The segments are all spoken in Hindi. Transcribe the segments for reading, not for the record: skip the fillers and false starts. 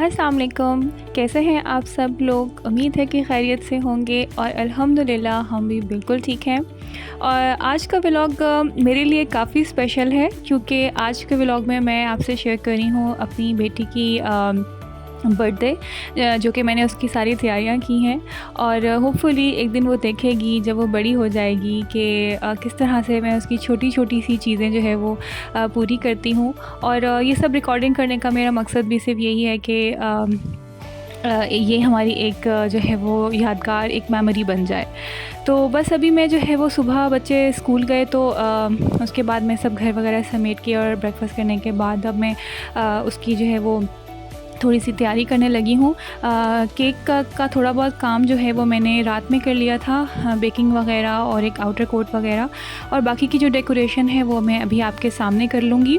अस्सलाम वालेकुम। कैसे हैं आप सब लोग? उम्मीद है कि खैरियत से होंगे और अल्हम्दुलिल्लाह हम भी बिल्कुल ठीक हैं। और आज का व्लॉग मेरे लिए काफ़ी स्पेशल है क्योंकि आज के व्लॉग में मैं आपसे शेयर कर रही हूँ अपनी बेटी की बर्थडे, जो कि मैंने उसकी सारी तैयारियां की हैं और होपफुली एक दिन वो देखेगी जब वो बड़ी हो जाएगी कि किस तरह से मैं उसकी छोटी छोटी सी चीज़ें जो है वो पूरी करती हूँ। और ये सब रिकॉर्डिंग करने का मेरा मकसद भी सिर्फ यही है कि ये हमारी एक जो है वो यादगार एक मेमोरी बन जाए। तो बस अभी मैं जो है वो सुबह बच्चे स्कूल गए तो उसके बाद मैं सब घर वगैरह समेट के और ब्रेकफास्ट करने के बाद अब मैं उसकी जो है वो थोड़ी सी तैयारी करने लगी हूँ। केक का थोड़ा बहुत काम जो है वो मैंने रात में कर लिया था, बेकिंग वगैरह और एक आउटर कोट वगैरह, और बाकी की जो डेकोरेशन है वो मैं अभी आपके सामने कर लूँगी।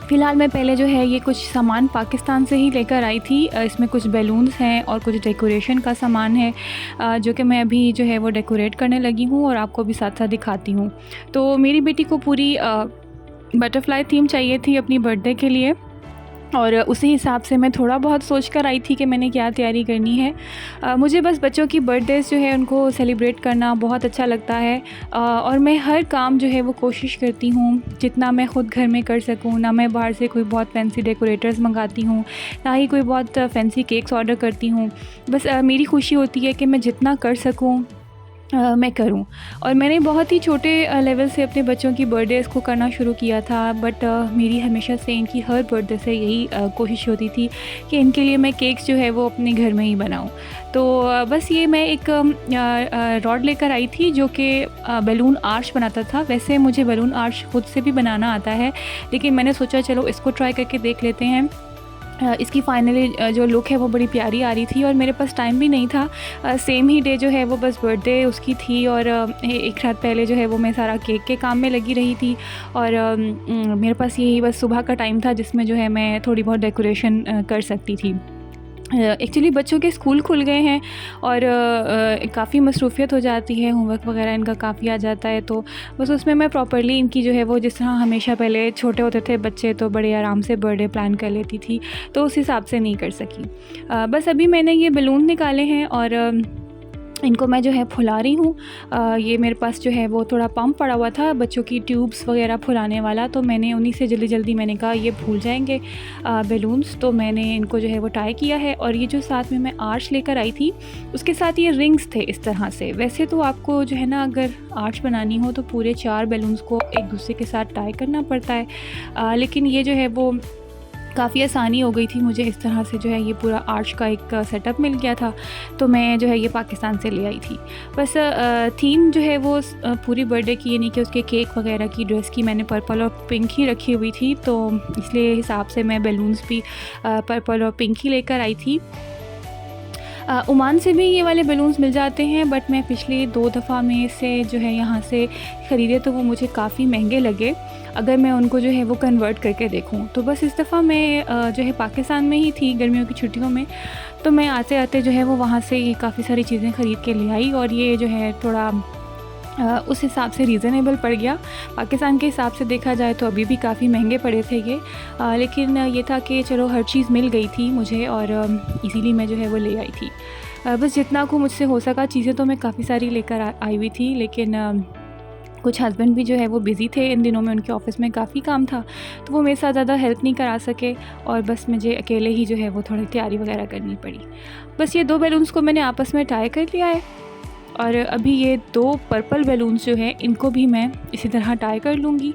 फ़िलहाल मैं पहले जो है ये कुछ सामान पाकिस्तान से ही लेकर आई थी। इसमें कुछ बैलून्स हैं और कुछ डेकोरेशन का सामान है जो कि मैं अभी जो है वो डेकोरेट करने लगी हूँ और आपको भी साथ साथ दिखाती हूँ। तो मेरी बेटी को पूरी बटरफ्लाई थीम चाहिए थी अपनी बर्थडे के लिए और उसी हिसाब से मैं थोड़ा बहुत सोच कर आई थी कि मैंने क्या तैयारी करनी है। मुझे बस बच्चों की बर्थडेज़ जो है उनको सेलिब्रेट करना बहुत अच्छा लगता है और मैं हर काम जो है वो कोशिश करती हूँ जितना मैं ख़ुद घर में कर सकूँ। ना मैं बाहर से कोई बहुत फैंसी डेकोरेटर्स मंगाती हूँ, ना ही कोई बहुत फैंसी केक्स ऑर्डर करती हूँ। बस मेरी खुशी होती है कि मैं जितना कर सकूँ मैं करूं। और मैंने बहुत ही छोटे लेवल से अपने बच्चों की बर्थडेज़ को करना शुरू किया था, बट मेरी हमेशा से इनकी हर बर्थडे से यही कोशिश होती थी कि इनके लिए मैं केक्स जो है वो अपने घर में ही बनाऊं। तो बस ये मैं एक रॉड लेकर आई थी जो कि बैलून आर्च बनाता था। वैसे मुझे बैलून आर्च खुद से भी बनाना आता है, लेकिन मैंने सोचा चलो इसको ट्राई करके देख लेते हैं। इसकी फाइनली जो लुक है वो बड़ी प्यारी आ रही थी और मेरे पास टाइम भी नहीं था। सेम ही डे जो है वो बस बर्थडे उसकी थी और एक रात पहले जो है वो मैं सारा केक के काम में लगी रही थी और मेरे पास यही बस सुबह का टाइम था जिसमें जो है मैं थोड़ी बहुत डेकोरेशन कर सकती थी। एक्चुअली बच्चों के स्कूल खुल गए हैं और काफ़ी मसरूफ़ियत हो जाती है, होमवर्क वगैरह इनका काफ़ी आ जाता है, तो बस उसमें मैं प्रॉपर्ली इनकी जो है वो जिस तरह हमेशा पहले छोटे होते थे बच्चे तो बड़े आराम से बर्थडे प्लान कर लेती थी, तो उस हिसाब से नहीं कर सकी। बस अभी मैंने ये बलून निकाले हैं और इनको मैं जो है फुला रही हूँ। ये मेरे पास जो है वो थोड़ा पम्प पड़ा हुआ था बच्चों की ट्यूब्स वगैरह फुलाने वाला, तो मैंने उन्हीं से जल्दी मैंने कहा ये भूल जाएंगे बैलून्स, तो मैंने इनको जो है वो टाई किया है। और ये जो साथ में मैं आर्च लेकर आई थी उसके साथ ये रिंग्स थे इस तरह से। वैसे तो आपको जो है ना अगर आर्च बनानी हो तो पूरे 4 बैलून्स को एक दूसरे के साथ टाई करना पड़ता है, लेकिन ये जो है वो काफ़ी आसानी हो गई थी मुझे। इस तरह से जो है ये पूरा आर्च का एक सेटअप मिल गया था, तो मैं जो है ये पाकिस्तान से ले आई थी। बस थीम जो है वो पूरी बर्थडे की, यानी कि उसके केक वगैरह की ड्रेस की मैंने पर्पल और पिंक ही रखी हुई थी, तो इसलिए हिसाब से मैं बैलून्स भी पर्पल और पिंक ही लेकर आई थी। ओमान से भी ये वाले बैलून्स मिल जाते हैं, बट मैं पिछली 2 दफ़ा में से जो है यहाँ से ख़रीदे तो वो मुझे काफ़ी महंगे लगे अगर मैं उनको जो है वो कन्वर्ट करके देखूँ। तो बस इस दफ़ा मैं जो है पाकिस्तान में ही थी गर्मियों की छुट्टियों में, तो मैं आते आते जो है वो वहाँ से ये काफ़ी सारी चीज़ें ख़रीद के ले आई और ये जो है थोड़ा उस हिसाब से रीज़नेबल पड़ गया। पाकिस्तान के हिसाब से देखा जाए तो अभी भी काफ़ी महंगे पड़े थे ये, लेकिन ये था कि चलो हर चीज़ मिल गई थी मुझे और इसीलिए मैं जो है वो ले आई थी। बस जितना को मुझसे हो सका, चीज़ें तो मैं काफ़ी सारी लेकर आई हुई थी, लेकिन कुछ हस्बैंड भी जो है वो बिज़ी थे इन दिनों में, उनके ऑफ़िस में काफ़ी काम था, तो वो मेरे साथ ज़्यादा हेल्प नहीं करा सके और बस मुझे अकेले ही जो है वो थोड़ी तैयारी वगैरह करनी पड़ी। बस ये 2 बैलून्स को मैंने आपस में टाई कर लिया है और अभी ये 2 पर्पल बैलून्स जो हैं इनको भी मैं इसी तरह टाई कर लूँगी।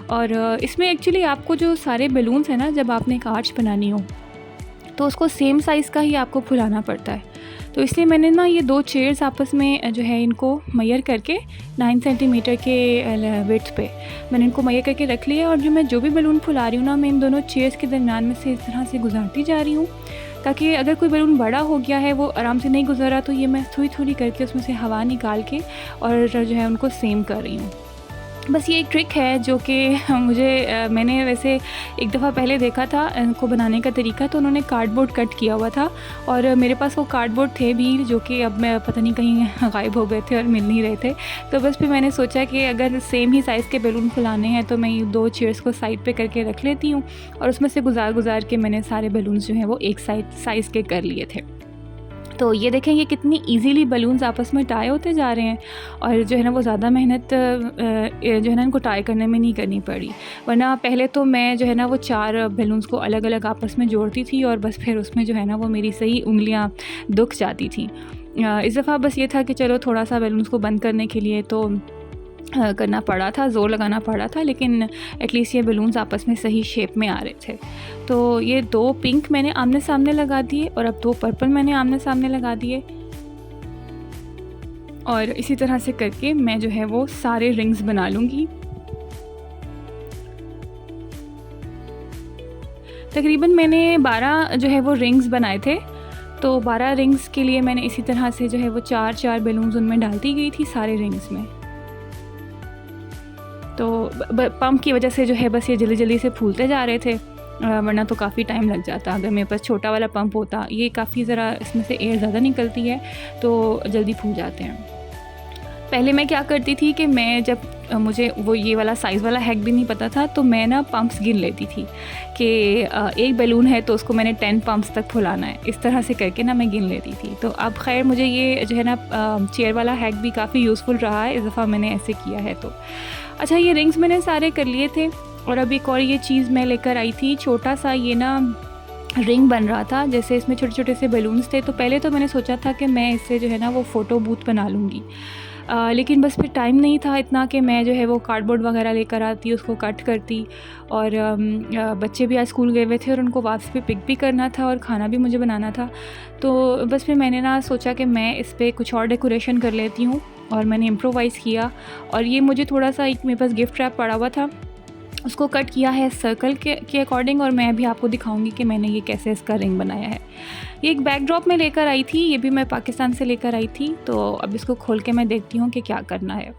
और इसमें एक्चुअली आपको जो सारे बैलून्स हैं ना, जब आपने एक आर्च बनानी हो तो उसको सेम साइज़ का ही आपको फुलाना पड़ता है, तो इसलिए मैंने ना ये 2 चेयर्स आपस में जो है इनको मेजर करके 9 सेंटीमीटर के विड्थ पे मैंने इनको मेजर करके रख लिया। और जो भी बैलून फुला रही हूँ ना, मैं इन दोनों चेयर्स के दरमियान में से इस तरह से गुजारती जा रही हूँ, ताकि अगर कोई बैलून बड़ा हो गया है, वो आराम से नहीं गुजरा, तो ये मैं थोड़ी थोड़ी करके उसमें से हवा निकाल के और जो है उनको सेम कर रही हूँ। बस ये एक ट्रिक है जो कि मुझे मैंने वैसे एक दफ़ा पहले देखा था इनको बनाने का तरीका, तो उन्होंने कार्डबोर्ड कट किया हुआ था और मेरे पास वो कार्डबोर्ड थे भी जो कि अब मैं पता नहीं कहीं गायब हो गए थे और मिल नहीं रहे थे। तो बस फिर मैंने सोचा कि अगर सेम ही साइज़ के बैलून फुलाने हैं तो मैं ये 2 चेयर्स को साइड पे करके रख लेती हूँ और उसमें से गुज़ार के मैंने सारे बैलून्स जो हैं वो एक साइज़ के कर लिए थे। तो ये देखें ये कितनी इजीली बलून्स आपस में टाई होते जा रहे हैं और जो है ना वो ज़्यादा मेहनत जो है ना इनको टाई करने में नहीं करनी पड़ी। वरना पहले तो मैं जो है ना वो 4 बैलून्स को अलग अलग आपस में जोड़ती थी और बस फिर उसमें जो है ना वो मेरी सही उंगलियां दुख जाती थी। इस दफ़ा बस ये था कि चलो थोड़ा सा बैलून्स को बंद करने के लिए तो करना पड़ा था, ज़ोर लगाना पड़ा था, लेकिन एटलीस्ट ये बलून्स आपस में सही शेप में आ रहे थे। तो ये 2 पिंक मैंने आमने सामने लगा दिए और अब 2 पर्पल मैंने आमने सामने लगा दिए और इसी तरह से करके मैं जो है वो सारे रिंग्स बना लूँगी। तकरीबन मैंने 12 जो है वो रिंग्स बनाए थे। तो 12 रिंग्स के लिए मैंने इसी तरह से जो है वो 4-4 बैलून्स उनमें डालती गई थी सारे रिंग्स में। तो पंप की वजह से जो है बस ये जल्दी से फूलते जा रहे थे, वरना तो काफ़ी टाइम लग जाता। अगर मेरे पास छोटा वाला पंप होता, ये काफ़ी ज़रा इसमें से एयर ज़्यादा निकलती है तो जल्दी फूल जाते हैं। पहले मैं क्या करती थी कि मैं जब मुझे वो ये वाला साइज़ वाला हैक भी नहीं पता था तो मैं ना पंप्स गिन लेती थी कि एक बैलून है तो उसको मैंने 10 पंप्स तक फुलाना है, इस तरह से करके ना मैं गिन लेती थी। तो अब खैर मुझे ये जो है ना चेयर वाला हैक भी काफ़ी यूज़फुल रहा है, इस दफ़ा मैंने ऐसे किया है। तो अच्छा, ये रिंग्स मैंने सारे कर लिए थे और अब एक और ये चीज़ मैं लेकर आई थी, छोटा सा ये ना रिंग बन रहा था, जैसे इसमें छोटे छोटे से बैलून्स थे। तो पहले तो मैंने सोचा था कि मैं इससे जो है ना वो फ़ोटो बूथ बना लूँगी, लेकिन बस फिर टाइम नहीं था इतना कि मैं जो है वो कार्डबोर्ड वगैरह लेकर आती, उसको कट करती और बच्चे भी आज स्कूल गए हुए थे और उनको वापस पे पिक भी करना था और खाना भी मुझे बनाना था। तो बस फिर मैंने ना सोचा कि मैं इस पर कुछ और डेकोरेशन कर लेती हूँ और मैंने इम्प्रोवाइज़ किया और ये मुझे थोड़ा सा एक मेरे पास गिफ्ट रैप पड़ा हुआ था, उसको कट किया है सर्कल के अकॉर्डिंग और मैं भी आपको दिखाऊंगी कि मैंने ये कैसे इसका रिंग बनाया है। ये एक बैकड्रॉप में लेकर आई थी, ये भी मैं पाकिस्तान से लेकर आई थी। तो अब इसको खोल के मैं देखती हूँ कि क्या करना है।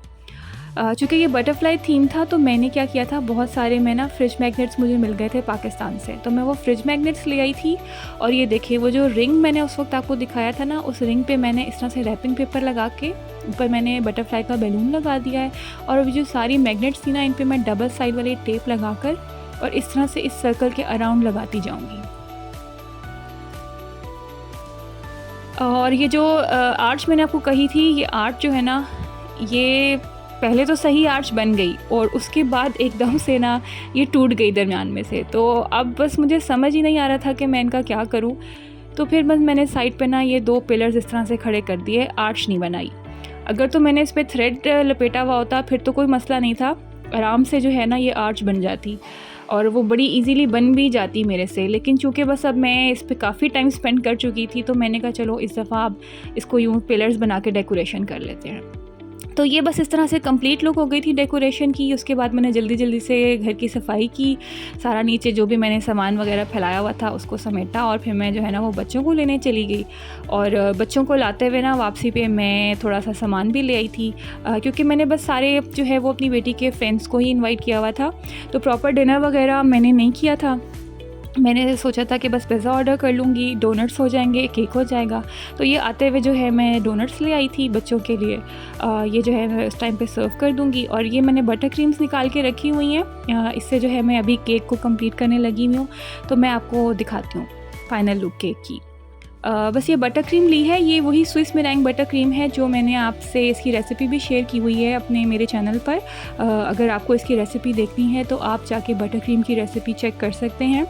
चूँकि ये बटरफ्लाई थीम था तो मैंने क्या किया था, बहुत सारे मैं ना फ्रिज मैग्नेट्स मुझे मिल गए थे पाकिस्तान से, तो मैं वो फ्रिज मैग्नेट्स ले आई थी। और ये देखिए वो जो रिंग मैंने उस वक्त आपको दिखाया था ना, उस रिंग पे मैंने इस तरह से रैपिंग पेपर लगा के ऊपर मैंने बटरफ्लाई का बैलून लगा दिया है और अभी जो सारी मैग्नेट्स थी ना, इन पर मैं डबल साइड वाले टेप लगा कर और इस तरह से इस सर्कल के अराउंड लगाती जाऊँगी। और ये जो आर्च मैंने आपको कही थी, ये आर्च जो है ना, ये पहले तो सही आर्च बन गई और उसके बाद एकदम से ना ये टूट गई दरमियान में से। तो अब बस मुझे समझ ही नहीं आ रहा था कि मैं इनका क्या करूं। तो फिर बस मैंने साइड पे ना ये 2 पिलर्स इस तरह से खड़े कर दिए, आर्च नहीं बनाई। अगर तो मैंने इस पर थ्रेड लपेटा हुआ होता फिर तो कोई मसला नहीं था, आराम से जो है ना ये आर्च बन जाती और वो बड़ी इजीली बन भी जाती मेरे से। लेकिन चूँकि बस अब मैं इस पर काफ़ी टाइम स्पेंड कर चुकी थी तो मैंने कहा चलो इस दफ़ा अब इसको यूँ पिलर्स बना के डेकोरेशन कर लेते हैं। तो ये बस इस तरह से कंप्लीट लुक हो गई थी डेकोरेशन की। उसके बाद मैंने जल्दी से घर की सफाई की, सारा नीचे जो भी मैंने सामान वगैरह फैलाया हुआ था उसको समेटा और फिर मैं जो है ना वो बच्चों को लेने चली गई। और बच्चों को लाते हुए ना वापसी पे मैं थोड़ा सा सामान भी ले आई थी, क्योंकि मैंने बस सारे जो है वो अपनी बेटी के फ्रेंड्स को ही इन्वाइट किया हुआ था, तो प्रॉपर डिनर वगैरह मैंने नहीं किया था। मैंने सोचा था कि बस पिज़्ज़ा ऑर्डर कर लूँगी, डोनट्स हो जाएंगे, केक हो जाएगा। तो ये आते हुए जो है मैं डोनट्स ले आई थी बच्चों के लिए, ये जो है मैं उस टाइम पे सर्व कर दूँगी। और ये मैंने बटर क्रीम्स निकाल के रखी हुई हैं, इससे जो है मैं अभी केक को कंप्लीट करने लगी हुई हूँ। तो मैं आपको दिखाती हूँ फाइनल लुक केक की। बस ये बटर क्रीम ली है, ये वही स्विस मेरैंग बटर क्रीम है जो मैंने आपसे इसकी रेसिपी भी शेयर की हुई है अपने मेरे चैनल पर। अगर आपको इसकी रेसिपी देखनी है तो आप जाके बटर क्रीम की रेसिपी चेक कर सकते हैं।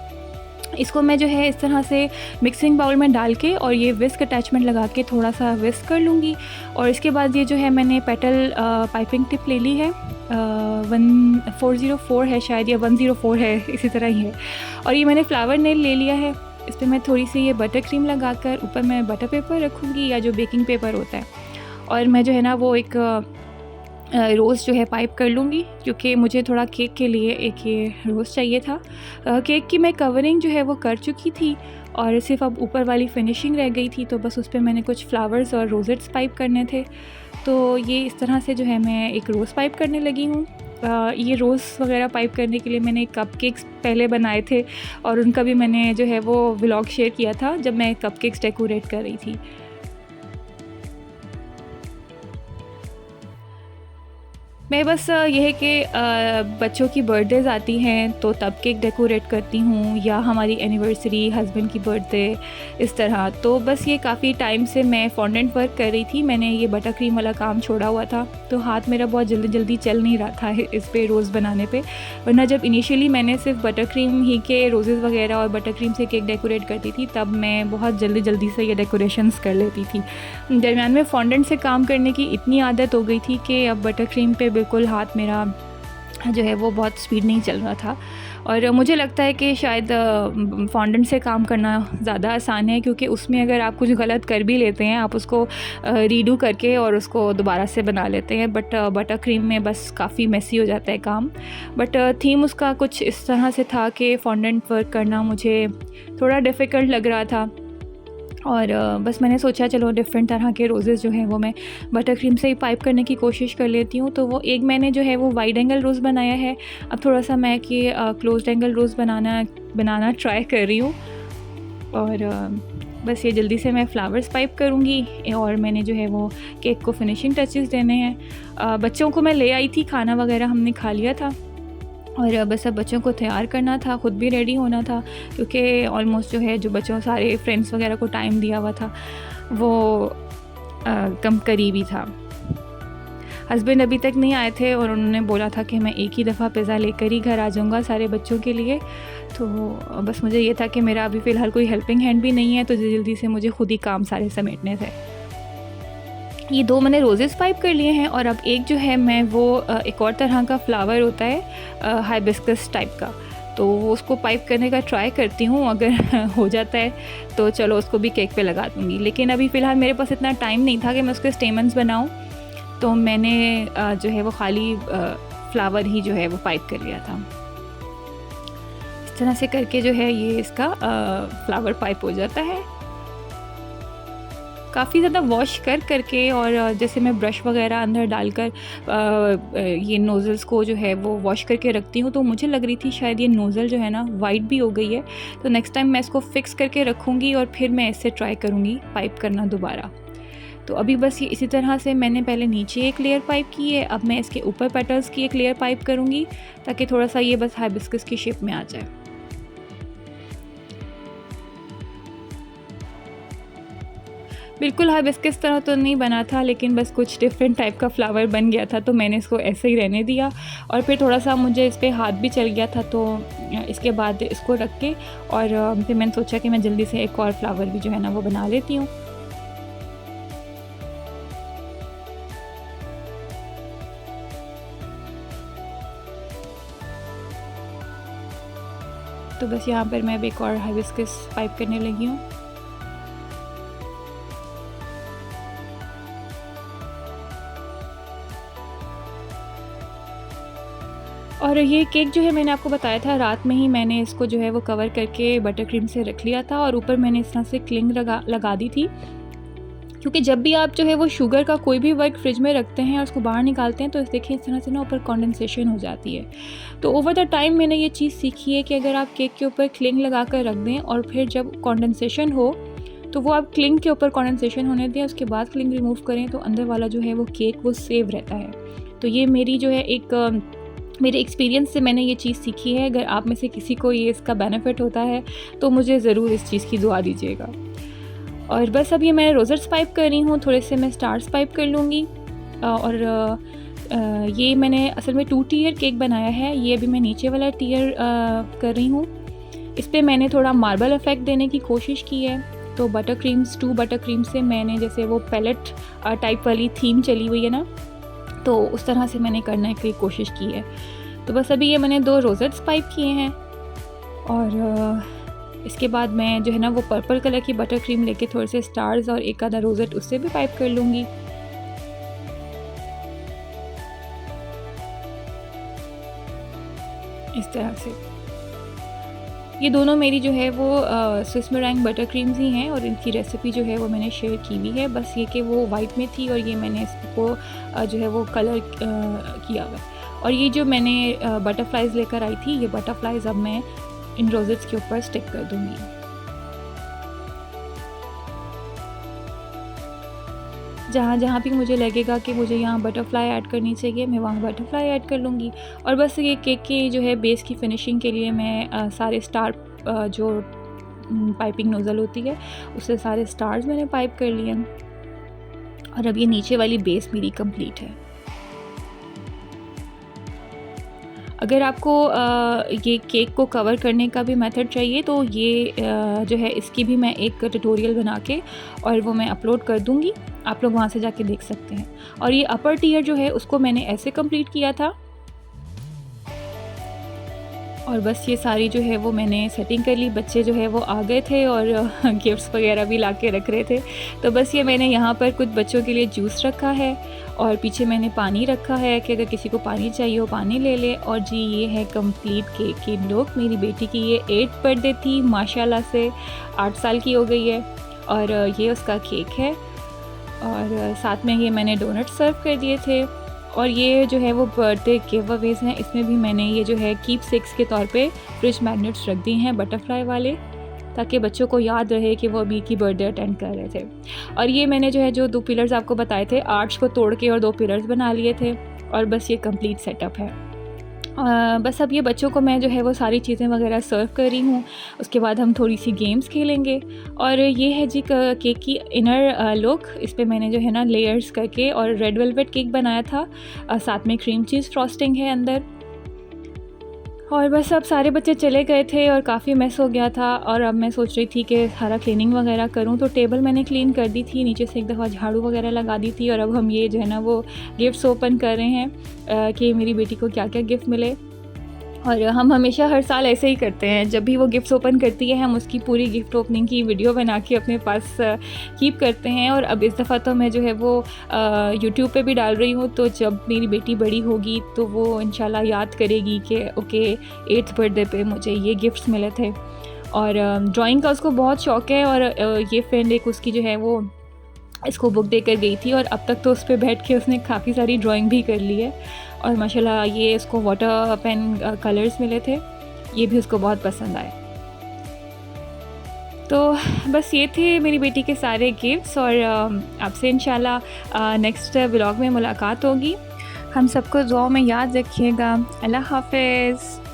इसको मैं जो है इस तरह से मिक्सिंग बाउल में डाल के और ये विस्क अटैचमेंट लगा के थोड़ा सा विस्क कर लूँगी। और इसके बाद ये जो है मैंने पेटल पाइपिंग टिप ले ली है, 1404 है शायद या 104 है, इसी तरह ही है। और ये मैंने फ्लावर नेल ले लिया है, इस पर मैं थोड़ी सी ये बटर क्रीम लगाकर ऊपर मैं बटर पेपर रखूँगी या जो बेकिंग पेपर होता है। और मैं जो है ना वो एक रोज़ जो है पाइप कर लूँगी, क्योंकि मुझे थोड़ा केक के लिए एक ये रोज़ चाहिए था। केक की मैं कवरिंग जो है वो कर चुकी थी और सिर्फ अब ऊपर वाली फिनिशिंग रह गई थी, तो बस उस पर मैंने कुछ फ्लावर्स और रोजेट्स पाइप करने थे। तो ये इस तरह से जो है मैं एक रोज़ पाइप करने लगी हूँ। ये रोज़ वगैरह पाइप करने के लिए मैंने कपकेक्स पहले बनाए थे और उनका भी मैंने जो है वो व्लॉग शेयर किया था जब मैं कपकेक्स डेकोरेट कर रही थी। मैं बस ये है कि बच्चों की बर्थडेज़ आती हैं तो तब केक डेकोरेट करती हूँ, या हमारी एनिवर्सरी, हस्बैंड की बर्थडे, इस तरह। तो बस ये काफ़ी टाइम से मैं फॉन्डेंट वर्क कर रही थी। मैंने ये बटर क्रीम वाला काम छोड़ा हुआ था, तो हाथ मेरा बहुत जल्दी जल्दी चल नहीं रहा था इस पे रोज़ बनाने पे। वरना जब इनिशियली मैंने सिर्फ बटर क्रीम ही के रोज़ेज़ वगैरह और बटर क्रीम से केक डेकोरेट करती थी, तब मैं बहुत जल्दी जल्दी से ये डेकोरेशंस कर लेती थी। दरम्यान में फॉन्डेंट से काम करने की इतनी आदत हो गई थी कि अब बटर क्रीम पे बिल्कुल हाथ मेरा जो है वो बहुत स्पीड नहीं चल रहा था। और मुझे लगता है कि शायद फॉन्डेंट से काम करना ज़्यादा आसान है, क्योंकि उसमें अगर आप कुछ गलत कर भी लेते हैं, आप उसको रीडू करके और उसको दोबारा से बना लेते हैं। बट बटर क्रीम में बस काफ़ी मेसी हो जाता है काम। बट थीम उसका कुछ इस तरह से था कि फॉन्डेंट वर्क करना मुझे थोड़ा डिफ़िकल्ट लग रहा था, और बस मैंने सोचा चलो डिफरेंट तरह के रोज़ेज़ जो हैं वो मैं बटर क्रीम से ही पाइप करने की कोशिश कर लेती हूँ। तो वो एक मैंने जो है वो वाइड एंगल रोज़ बनाया है। अब थोड़ा सा मैं कि क्लोज्ड एंगल रोज़ बनाना ट्राई कर रही हूँ। और बस ये जल्दी से मैं फ्लावर्स पाइप करूँगी, और मैंने जो है वो केक को फिनिशिंग टचेस देने हैं। बच्चों को मैं ले आई थी, खाना वगैरह हमने खा लिया था, और बस अब बच्चों को तैयार करना था, ख़ुद भी रेडी होना था, क्योंकि ऑलमोस्ट जो है जो बच्चों सारे फ्रेंड्स वगैरह को टाइम दिया हुआ था वो कम करीबी था। हस्बैंड अभी तक नहीं आए थे और उन्होंने बोला था कि मैं एक ही दफ़ा पिज़्ज़ा लेकर ही घर आ जाऊँगा सारे बच्चों के लिए। तो बस मुझे ये था कि मेरा अभी फ़िलहाल कोई हेल्पिंग हैंड भी नहीं है, तो जल्दी से मुझे खुद ही काम सारे समेटने थे। ये 2 मैंने रोज़ेज़ पाइप कर लिए हैं, और अब एक जो है मैं वो एक और तरह का फ्लावर होता है हाइबिस्कस टाइप का, तो वो उसको पाइप करने का ट्राई करती हूँ। अगर हो जाता है तो चलो उसको भी केक पे लगा दूँगी, लेकिन अभी फ़िलहाल मेरे पास इतना टाइम नहीं था कि मैं उसके स्टेमन्स बनाऊँ, तो मैंने जो है वो खाली फ्लावर ही जो है वो पाइप कर लिया था। इस तरह से करके जो है ये इसका फ्लावर पाइप हो जाता है। काफ़ी ज़्यादा वॉश करके, और जैसे मैं ब्रश वगैरह अंदर डालकर ये नोज़ल्स को जो है वो वॉश करके रखती हूँ, तो मुझे लग रही थी शायद ये नोज़ल जो है ना वाइट भी हो गई है। तो नेक्स्ट टाइम मैं इसको फ़िक्स करके रखूँगी और फिर मैं इससे ट्राई करूँगी पाइप करना दोबारा। तो अभी बस ये इसी तरह से मैंने पहले नीचे एक लेयर पाइप की है, अब मैं इसके ऊपर पेटल्स की एक लेयर पाइप करूँगी, ताकि थोड़ा सा ये बस हाइबिस्कस की शेप में आ जाए। बिल्कुल हाइबिस्कस तरह तो नहीं बना था, लेकिन बस कुछ डिफरेंट टाइप का फ्लावर बन गया था, तो मैंने इसको ऐसे ही रहने दिया। और फिर थोड़ा सा मुझे इस पर हाथ भी चल गया था, तो इसके बाद इसको रख के और फिर मैंने सोचा कि मैं जल्दी से एक और फ्लावर भी जो है ना वो बना लेती हूँ। तो बस यहाँ पर मैं अब एक और हाइबिस्कस पाइप करने लगी हूँ। और ये केक जो है मैंने आपको बताया था, रात में ही मैंने इसको जो है वो कवर करके बटर क्रीम से रख लिया था, और ऊपर मैंने इस तरह से क्लिंग लगा दी थी, क्योंकि जब भी आप जो है वो शुगर का कोई भी वर्क फ्रिज में रखते हैं और उसको बाहर निकालते हैं, तो देखिए इस तरह से ना ऊपर कंडेंसेशन हो जाती है। तो ओवर द टाइम मैंने ये चीज़ सीखी है कि अगर आप केक के ऊपर क्लिंग लगा कर रख दें, और फिर जब कंडेंसेशन हो तो वो आप क्लिंग के ऊपर कंडेंसेशन होने दें, उसके बाद क्लिंग रिमूव करें, तो अंदर वाला जो है वो केक वो सेव रहता है। तो ये मेरी जो है एक मेरे एक्सपीरियंस से मैंने ये चीज़ सीखी है। अगर आप में से किसी को ये इसका बेनिफिट होता है तो मुझे ज़रूर इस चीज़ की दुआ दीजिएगा। और बस अब ये मैं रोज़र्स पाइप कर रही हूँ, थोड़े से मैं स्टार्स पाइप कर लूँगी। और ये मैंने असल में 2 टियर केक बनाया है। ये अभी मैं नीचे वाला टियर कर रही हूँ। इस पर मैंने थोड़ा मार्बल इफ़ेक्ट देने की कोशिश की है। तो बटर क्रीम से मैंने जैसे वो पैलेट टाइप वाली थीम चली हुई है ना, तो उस तरह से मैंने करने की कोशिश की है। तो बस अभी ये मैंने 2 रोज़ेट्स पाइप किए हैं, और इसके बाद मैं जो है ना वो पर्पल कलर की बटर क्रीम लेके थोड़े से स्टार्स और एक आधा रोज़ेट उससे भी पाइप कर लूँगी। इस तरह से ये दोनों मेरी जो है वो स्विस मेरैंग बटर क्रीम्स ही हैं, और इनकी रेसिपी जो है वो मैंने शेयर की हुई है। बस ये कि वो वाइट में थी और ये मैंने इसको जो है वो कलर किया हुआ है। और ये जो मैंने बटरफ्लाइज़ लेकर आई थी, ये बटरफ्लाइज़ अब मैं इन रोज़ेट्स के ऊपर स्टिक कर दूँगी। जहाँ-जहाँ भी मुझे लगेगा कि मुझे यहाँ बटरफ्लाई ऐड करनी चाहिए, मैं वहाँ बटरफ्लाई ऐड कर लूँगी। और बस ये केक की जो है बेस की फिनिशिंग के लिए मैं सारे स्टार जो पाइपिंग नोज़ल होती है, उससे सारे स्टार्स मैंने पाइप कर लिए हैं। और अब ये नीचे वाली बेस मेरी कंप्लीट है। अगर आपको ये केक को कवर करने का भी मेथड चाहिए तो ये जो है इसकी भी मैं एक ट्यूटोरियल बना के और वो मैं अपलोड कर दूँगी, आप लोग वहाँ से जाके देख सकते हैं। और ये अपर टियर जो है उसको मैंने ऐसे कंप्लीट किया था। और बस ये सारी जो है वो मैंने सेटिंग कर ली। बच्चे जो है वो आ गए थे और गिफ्ट्स वगैरह भी ला के रख रहे थे। तो बस ये मैंने यहाँ पर कुछ बच्चों के लिए जूस रखा है और पीछे मैंने पानी रखा है कि अगर किसी को पानी चाहिए हो पानी ले ले। और जी ये है कंप्लीट केक की लुक। मेरी बेटी की ये 8th बर्थडे थी, माशाल्लाह से 8 साल की हो गई है। और ये उसका केक है और साथ में ये मैंने डोनट सर्व कर दिए थे। और ये जो है वो बर्थडे गिव अवेज़ हैं, इसमें भी मैंने ये जो है कीपसेक्स के तौर पे फ्रिज मैग्नेट्स रख दिए हैं बटरफ्लाई वाले, ताकि बच्चों को याद रहे कि वो अभी की बर्थडे अटेंड कर रहे थे। और ये मैंने जो है जो 2 पिलर्स आपको बताए थे, आर्च को तोड़ के और 2 पिलर्स बना लिए थे। और बस ये कंप्लीट सेटअप है। बस अब ये बच्चों को मैं जो है वो सारी चीज़ें वगैरह सर्व कर रही हूँ। उसके बाद हम थोड़ी सी गेम्स खेलेंगे। और ये है जी केक की इनर लुक। इस पे मैंने जो है ना लेयर्स करके और रेड वेलवेट केक बनाया था, साथ में क्रीम चीज़ फ्रॉस्टिंग है अंदर। और बस अब सारे बच्चे चले गए थे और काफ़ी मेस हो गया था। और अब मैं सोच रही थी कि सारा क्लीनिंग वगैरह करूं, तो टेबल मैंने क्लीन कर दी थी, नीचे से एक दफ़ा झाड़ू वगैरह लगा दी थी। और अब हम ये जो है ना वो गिफ्ट्स ओपन कर रहे हैं कि मेरी बेटी को क्या क्या गिफ्ट मिले। और हम हमेशा हर साल ऐसे ही करते हैं, जब भी वो गिफ्ट्स ओपन करती है हम उसकी पूरी गिफ्ट ओपनिंग की वीडियो बना के अपने पास कीप करते हैं। और अब इस दफ़ा तो मैं जो है वो यूट्यूब पे भी डाल रही हूँ, तो जब मेरी बेटी बड़ी होगी तो वो इंशाल्लाह याद करेगी कि ओके 8th बर्थडे पे मुझे ये गिफ्ट्स मिले थे। और ड्राइंग का उसको बहुत शौक़ है। और ये फ्रेंड एक उसकी जो है वो इसको बुक देकर गई थी और अब तक तो उस पे बैठ के उसने काफ़ी सारी ड्राइंग भी कर ली है। और माशाल्लाह ये इसको वाटर पेन कलर्स मिले थे, ये भी उसको बहुत पसंद आए। तो बस ये थे मेरी बेटी के सारे गिफ्ट्स। और आपसे इंशाल्लाह नेक्स्ट व्लॉग में मुलाकात होगी। हम सबको दुआओं में याद रखिएगा। अल्लाह हाफ़िज़।